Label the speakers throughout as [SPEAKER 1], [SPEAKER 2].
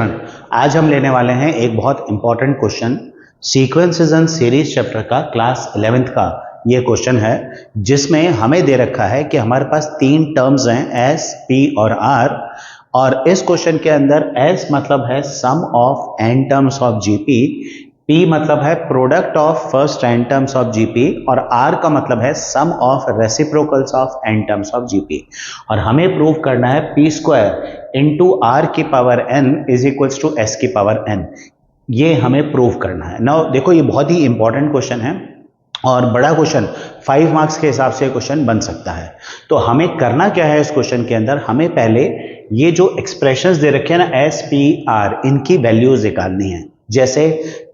[SPEAKER 1] Children, आज हम लेने वाले हैं एक बहुत important question, sequences and series chapter का क्लास 11th का ये क्वेश्चन है, जिसमें हमें दे रखा है कि हमारे पास तीन टर्म्स हैं एस, पी और आर। और इस क्वेश्चन के अंदर एस मतलब है sum of n terms of GP, P मतलब है product of first n terms of GP और आर का मतलब है sum of reciprocals of n terms of GP. और हमें प्रूव करना है पी स्क्वायर इंटू आर की power n is equals to S की पावर n। ये हमें प्रूव करना है। नाउ देखो, ये बहुत ही इंपॉर्टेंट क्वेश्चन है और बड़ा क्वेश्चन, 5 मार्क्स के हिसाब से क्वेश्चन बन सकता है। तो हमें करना क्या है इस क्वेश्चन के अंदर, हमें पहले ये जो एक्सप्रेशंस दे रखे हैं ना एस, पी, आर, इनकी वैल्यूज निकालनी है। जैसे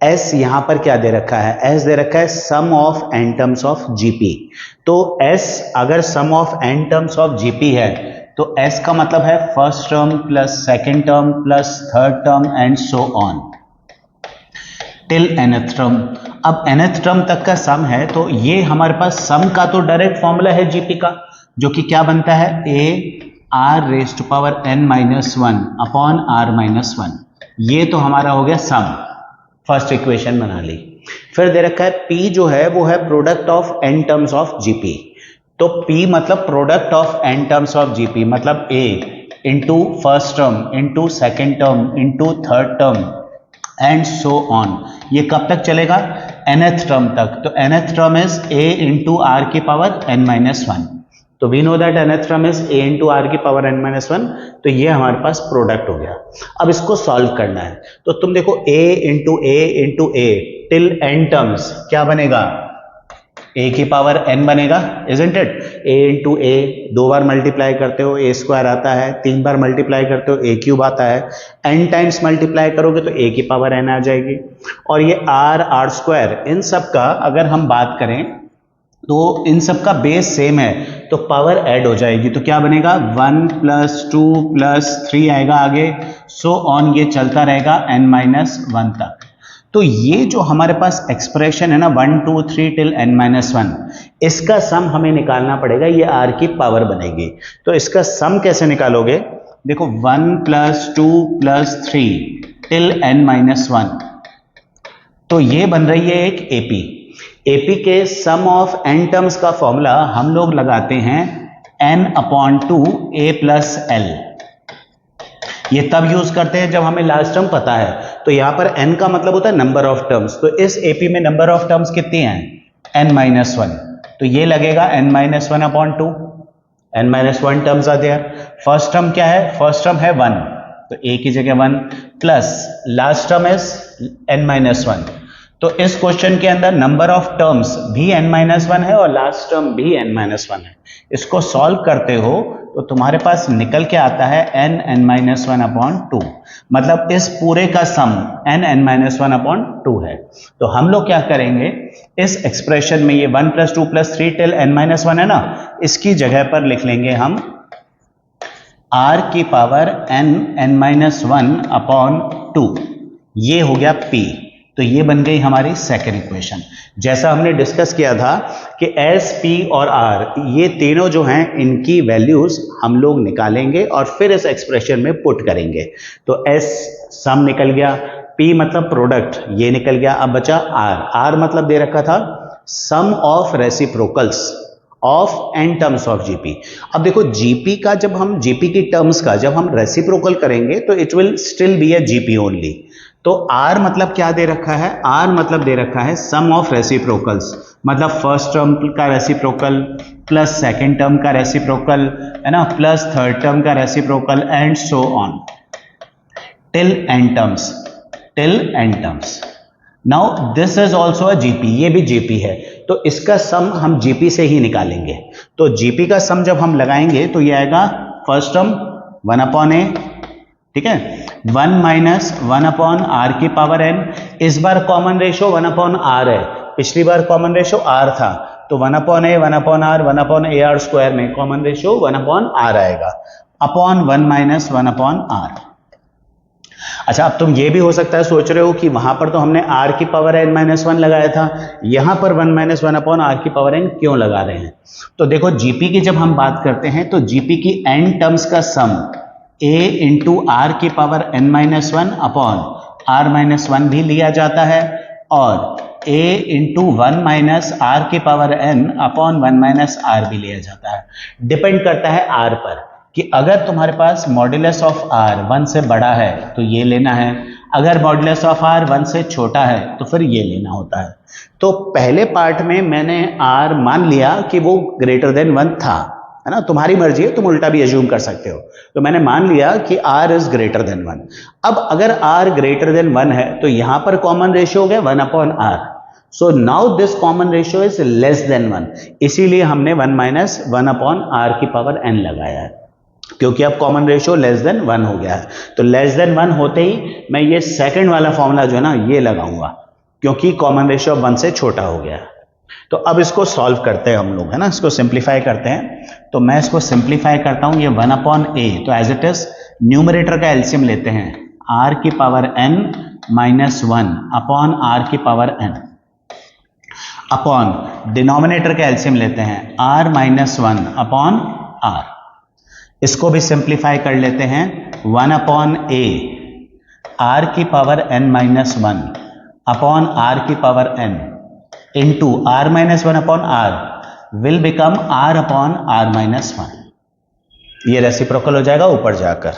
[SPEAKER 1] एस यहां पर क्या दे रखा है, एस दे रखा है sum of n terms of GP. तो एस अगर sum of n terms of GP है तो एस का मतलब है first term plus second term plus third term and so on till nth term. अब nth टर्म तक का सम है तो ये हमारे पास सम का तो डायरेक्ट फॉर्मूला है जीपी का, जो कि क्या बनता है a r raise to power n minus 1 upon r minus 1। ये तो हमारा हो गया सम, फर्स्ट इक्वेशन बना ली। फिर दे रखा है p जो है वो है product of n terms of GP. तो p मतलब product of n terms of GP, मतलब a into first term into second term into third term and so on. ये कब तक चलेगा, nth टर्म तक। तो nth term is a into are की पावर n माइनस 1। तो we know that nth term is a into are की power n minus 1। तो ये हमारे पास प्रोडक्ट हो गया। अब इसको सॉल्व करना है तो तुम देखो a into a till n terms क्या बनेगा, a की पावर n बनेगा, isn't it. a into a दो बार मल्टीप्लाई करते हो a स्क्वायर आता है, तीन बार मल्टीप्लाई करते हो a क्यूब आता है, n टाइम्स मल्टीप्लाई करोगे तो a की पावर n आ जाएगी। और ये r स्क्वायर, इन सब का अगर हम बात करें तो इन सब का बेस सेम है तो पावर ऐड हो जाएगी। तो क्या बनेगा 1 प्लस 2 प्लस 3 आएगा आगे, सो ऑन ये चलता रहेगा n माइनस 1 तक। तो ये जो हमारे पास एक्सप्रेशन है ना 1 2 3 टिल n माइनस 1, इसका सम हमें निकालना पड़ेगा, ये r की पावर बनेगी। तो इसका सम कैसे निकालोगे, देखो 1 plus 2 plus 3 till n minus 1। तो ये बन रही है एक एपी। एपी के सम ऑफ n टर्म्स का फॉर्मूला हम लोग लगाते हैं n upon 2 a plus l। ये तब यूज करते हैं जब हमें लास्ट टर्म पता है। तो यहां पर n का मतलब होता है नंबर ऑफ टर्म्स। तो इस एपी में नंबर ऑफ टर्म्स कितनी हैं, n माइनस 1। तो ये लगेगा n minus 1 upon 2, n minus 1 terms are there. First term क्या है, फर्स्ट टर्म है 1, तो a की जगह 1 plus last term is n minus 1। तो इस क्वेश्चन के अंदर नंबर ऑफ टर्म्स भी n माइनस 1 है और लास्ट टर्म भी n माइनस 1 है। इसको सॉल्व करते हो तो तुम्हारे पास निकल के आता है n माइनस 1 अपॉन 2। मतलब इस पूरे का सम n माइनस 1 अपॉन 2 है। तो हम लोग क्या करेंगे, इस एक्सप्रेशन में ये 1 plus 2 plus 3 till n minus 1 है ना, इसकी जगह पर लिख लेंगे हम r की पावर n माइनस 1 अपॉन 2। ये हो गया p। तो ये बन गई हमारी सेकेंड इक्वेशन। जैसा हमने डिस्कस किया था कि एस, पी और आर, ये तीनों जो हैं इनकी वैल्यूज हम लोग निकालेंगे और फिर इस एक्सप्रेशन में पुट करेंगे। तो एस सम निकल गया, पी मतलब प्रोडक्ट ये निकल गया। अब बचा आर। आर मतलब दे रखा था sum of reciprocals of n terms of GP. अब देखो जीपी का, जब हम जीपी की टर्म्स का जब हम रेसिप्रोकल करेंगे तो it will still be a GP only. तो R मतलब क्या दे रखा है, R मतलब दे रखा है सम ऑफ रेसिप्रोकल्स, मतलब फर्स्ट टर्म का रेसिप्रोकल प्लस सेकेंड टर्म का रेसिप्रोकल है ना, प्लस थर्ड टर्म का reciprocal and so on till n terms, till n terms. Now this is also a GP, ये भी जीपी है। तो इसका सम हम जीपी से ही निकालेंगे। तो जीपी का सम जब हम लगाएंगे तो ये आएगा फर्स्ट टर्म 1 अपॉन a, ठीक है, 1 माइनस 1 अपॉन आर की पावर n। इस बार कॉमन रेशो 1 अपॉन आर है, पिछली बार कॉमन रेशो r था, तो 1 upon a 1 upon r 1 upon a r square में कॉमन रेशो 1 अपॉन r आएगा, अपॉन 1 माइनस 1 अपॉन r। अच्छा, अब तुम ये भी हो सकता है सोच रहे हो कि वहां पर तो हमने r की पावर n माइनस 1 लगाया था, यहां पर 1 माइनस 1 अपॉन r की पावर n क्यों लगा रहे हैं। तो देखो जीपी की जब हम बात करते हैं तो जीपी की n टर्म्स का सम a इंटू आर की power n minus one upon r minus one भी लिया जाता है, और a into one minus R की power n upon one minus R भी लिया जाता है। डिपेंड करता है r पर कि अगर तुम्हारे पास मॉड्यूलस ऑफ r 1 से बड़ा है तो ये लेना है, अगर मॉड्यूलस ऑफ r 1 से छोटा है तो फिर ये लेना होता है। तो पहले पार्ट में मैंने r मान लिया कि वो ग्रेटर देन 1 था, है ना, तुम्हारी मर्जी है, तुम उल्टा भी अज्यूम कर सकते हो। तो मैंने मान लिया कि r इज ग्रेटर देन 1। अब अगर r ग्रेटर देन 1 है तो यहां पर कॉमन रेशियो हो गया 1 upon r। So now this common ratio is less than 1, इसीलिए हमने 1 माइनस 1 अपॉन r की पावर n लगाया है, क्योंकि अब कॉमन रेशियो लेस देन 1 हो गया है। तो लेस देन 1 होते ही मैं ये सेकंड वाला फॉर्मूला जो है ना ये लगाऊंगा, क्योंकि कॉमन रेशियो 1 से छोटा हो गया है। तो अब इसको सॉल्व करते हैं हम लोग, है ना, इसको सिंप्लीफाई करते हैं। तो मैं इसको सिंप्लीफाई करता हूं, ये 1 अपॉन a, तो एज इट इज न्यूमरेटर का एलसीएम लेते हैं, r की power n minus 1 upon r की पावर n, अपॉन डिनोमिनेटर का एलसीएम लेते हैं r माइनस 1 अपॉन r। इसको भी सिंप्लीफाई कर लेते हैं, 1 अपॉन a r की power n minus 1 upon r की power n into r minus 1 upon r will become r upon r minus 1। ये रेसिप्रोकल हो जाएगा ऊपर जाकर।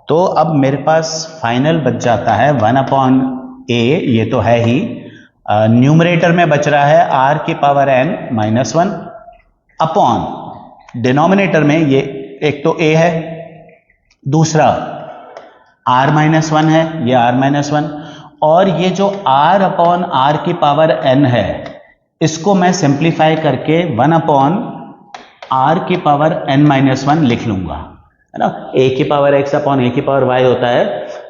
[SPEAKER 1] तो अब मेरे पास फाइनल बच जाता है 1 अपॉन a, ये तो है ही, न्यूमरेटर में बच रहा है r की power n minus 1 upon denominator में ये एक तो a है, दूसरा r माइनस 1 है, ये r माइनस 1, और ये जो r अपॉन r की पावर n है इसको मैं सिंप्लीफाई करके 1 अपॉन r की पावर n माइनस 1 लिख लूंगा, है ना। a की पावर x अपॉन a की पावर y होता है,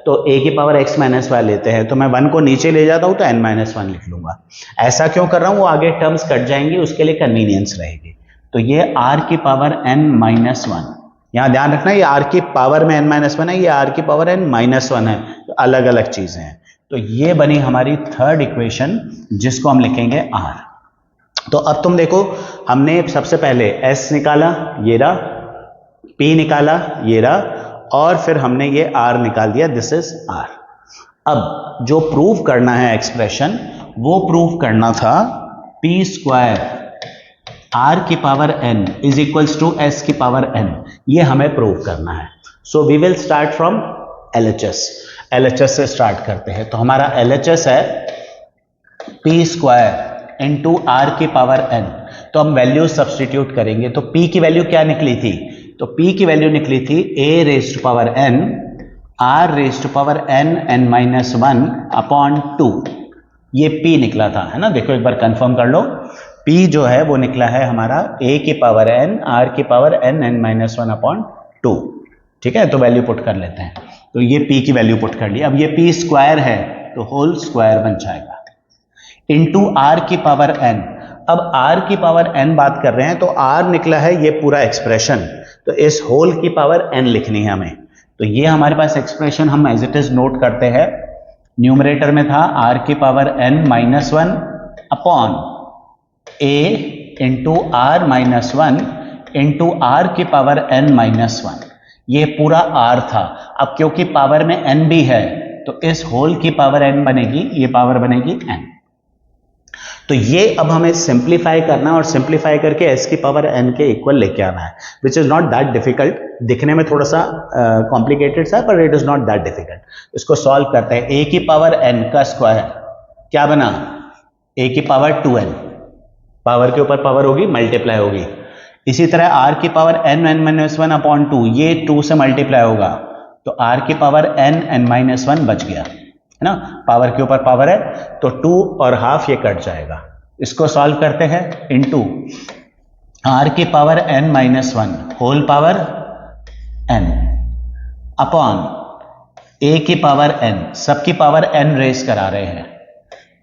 [SPEAKER 1] तो a की पावर x माइनस y लेते हैं, तो मैं 1 को नीचे ले जाता हूं तो n माइनस 1 लिख लूंगा। ऐसा क्यों कर रहा हूं, वो आगे टर्म्स कट जाएंगी, उसके लिए कन्वीनियंस रहेगी। तो ये r की पावर n माइनस 1, यहां ध्यान रखना ये r की पावर में n माइनस 1 है, ये r की पावर n माइनस 1 है, तो अलग अलग चीजें हैं। तो ये बनी हमारी थर्ड इक्वेशन, जिसको हम लिखेंगे r। तो अब तुम देखो, हमने सबसे पहले s निकाला, ये रहा, p निकाला, ये रहा, और फिर हमने ये r निकाल दिया, दिस इज r। अब जो प्रूव करना है एक्सप्रेशन, वो प्रूव करना था p स्क्वायर r की power n is equals to s की पावर n, ये हमें प्रूव करना है। So we will start from LHS से स्टार्ट करते हैं। तो हमारा LHS है p स्क्वायर इंटू आर की पावर n। तो हम वैल्यू सब्सटीट्यूट करेंगे, तो p की वैल्यू क्या निकली थी, तो p की वैल्यू निकली थी a raise to power n r raise to power n minus 1 upon 2, ये p निकला था, है ना। देखो एक बार कंफर्म कर लो, p जो है वो निकला है हमारा a की पावर n r की पावर n माइनस 1 अपॉन 2, ठीक है। तो वैल्यू पुट कर लेते हैं, तो ये p की वैल्यू पुट कर ली। अब ये p स्क्वायर है तो होल स्क्वायर बन जाएगा, इंटू आर की पावर n। अब r की पावर n बात कर रहे हैं, तो r निकला है ये पूरा एक्सप्रेशन, तो इस होल की पावर n लिखनी है हमें। तो ये हमारे पास एक्सप्रेशन हम एज इट इज नोट करते हैं। न्यूमरेटर में था r की power n minus 1 upon a into r minus 1 into are की पावर n माइनस 1, ये पूरा r था। अब क्योंकि पावर में n भी है तो इस होल की पावर n बनेगी, ये पावर बनेगी n। तो ये अब हमें सिंप्लीफाई करना और सिंप्लीफाई करके s की पावर n के इक्वल लेके आना है, which is not that difficult. दिखने में थोड़ा सा कॉम्प्लिकेटेड सा, पर it is not that difficult. इसको सॉल्व करते हैं। a की पावर n का स्क्वायर क्या बना, a की पावर 2n, पावर के ऊपर पावर होगी, मल्टीप्लाई होगी। इसी तरह r की पावर n माइनस 1 अपॉन 2, ये 2 से मल्टीप्लाई होगा, तो r की पावर n माइनस 1 बच गया, है ना। पावर के ऊपर पावर है तो 2 और हाफ ये कट जाएगा। इसको सॉल्व करते हैं, इनटू r की power n minus 1 whole power n upon a की पावर n, सबकी पावर n रेस करा रहे हैं,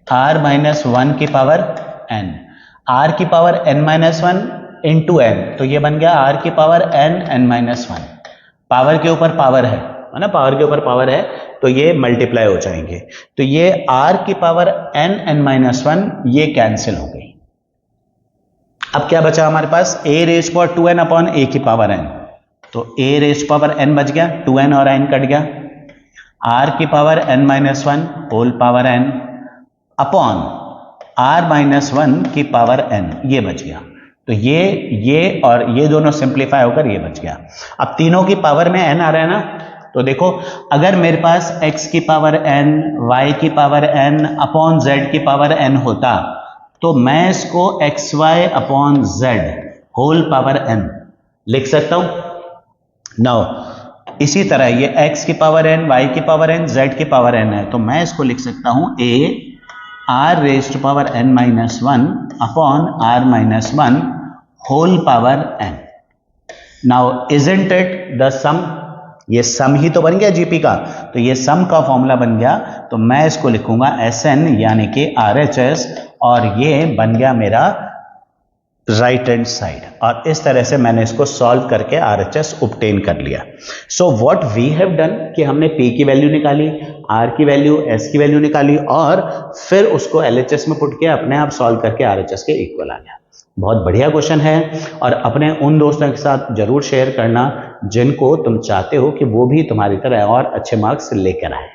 [SPEAKER 1] r माइनस 1 की पावर n, r की power n minus 1 into n, तो ये बन गया r की पावर n माइनस 1। पावर के ऊपर पावर है ना, पावर के ऊपर पावर है तो ये मल्टीप्लाई हो जाएंगे। तो ये r की पावर n माइनस 1 ये कैंसिल हो गई। अब क्या बचा हमारे पास, a raise power 2n upon a की पावर n, तो a रेज पावर n बच गया, 2n और n कट गया, r की power n-1 whole power n upon r-1 की पावर n, ये बच गया। तो ये और ये दोनों सिंप्लीफाई होकर ये बच गया। अब तीनों की पावर में n आ रहा है ना, तो देखो अगर मेरे पास x की पावर n, y की पावर n अपॉन z की पावर n होता, तो मैं इसको xy upon z whole power n लिख सकता हूं। नाउ इसी तरह ये x की पावर n, y की पावर n, z की पावर n है, तो मैं इसको लिख सकता हूं a r raise to power n-1 upon r-1 whole power n। Now isn't it the sum, ये सम ही तो बन गया जीपी का, तो ये सम का फॉर्मूला बन गया, तो मैं इसको लिखूंगा Sn यानी कि RHS, और ये बन गया मेरा राइट हैंड साइड। और इस तरह से मैंने इसको सॉल्व करके RHS ऑब्टेन कर लिया। So what we have done कि हमने P की वैल्यू निकाली, R की वैल्यू, S की वैल्यू निकाली, और फिर उसको LHS में पुट किया, अपने आप सॉल्व करके RHS के इक्वल आ गया। बहुत बढ़िया क्वेश्चन है, और अपने उन दोस्तों के साथ जरूर शेयर करना जिनको तुम चाहते हो कि वो भी तुम्हारी तरह और अच्छे मार्क्स लेकर आए।